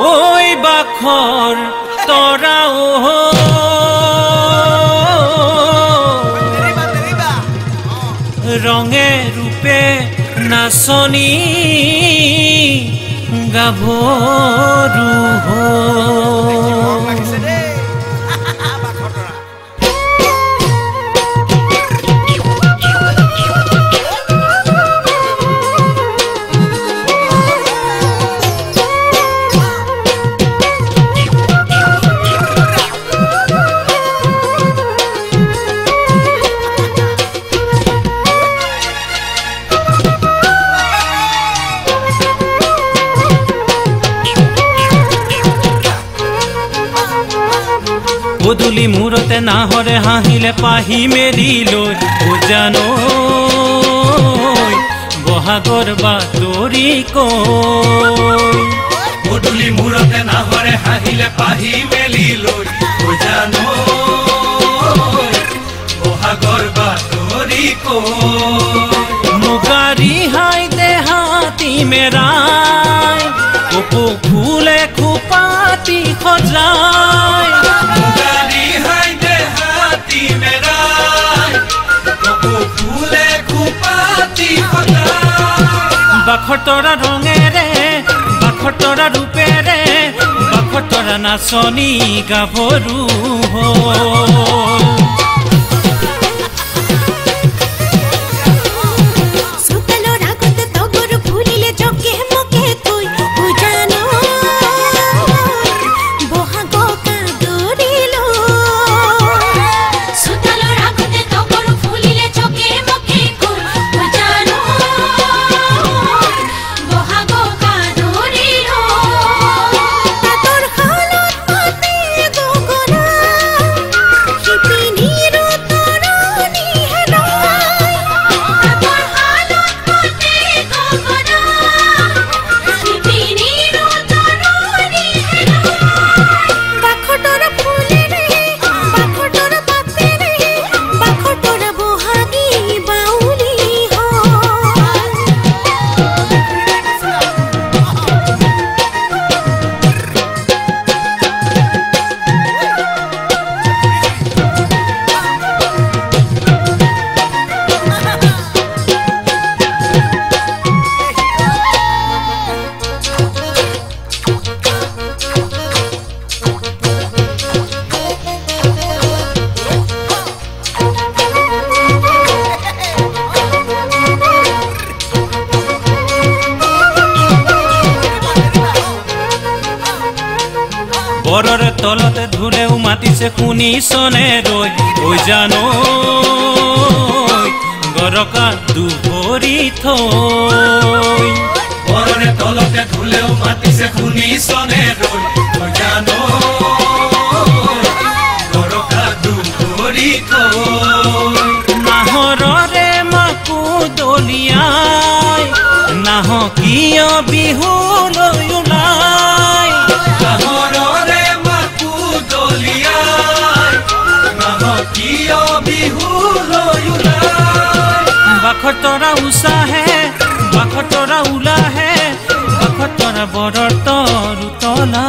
ওই বাখৰ তোৰাও ৰঙে ৰূপে নাচনি গাভৰু গধূলি মূৰতে নাহৰে হাঁহিলে পাহি মেলি লৈ উজানো বহাগৰ বাতৰি কৈ গধূলি মূৰতে নাহৰে হাঁহিলে পাহি মেলি লৈ উজানো বহাগৰ বাতৰি কৈ মুগাৰী হাই দেহাতী মেৰাই কপৌ ফুলে খোপাতি সজাই বাখৰ তৰা ৰঙেৰে বাখৰ তৰা ৰূপেৰে বাখৰ তৰা নাচনি গাভৰু হ'ল বৰৰ তলতে ধুলেও মাতিছে শুনিছনে ৰৈ ঐ জানো গৰকা দুবৰি থৈ বৰৰে তলতে ধুলেও মাতিছে শুনিছনে ৰৈ ঐ জানো গৰকা দুবৰি থৈ নাহৰৰে মাকো দলিয়াই নাহ কিয় বিহুলৈ ওলাই বাখৰ তৰা উচাহে বাখৰ তৰা ওলাহে বাখৰ তৰা বৰৰ তৰু তলা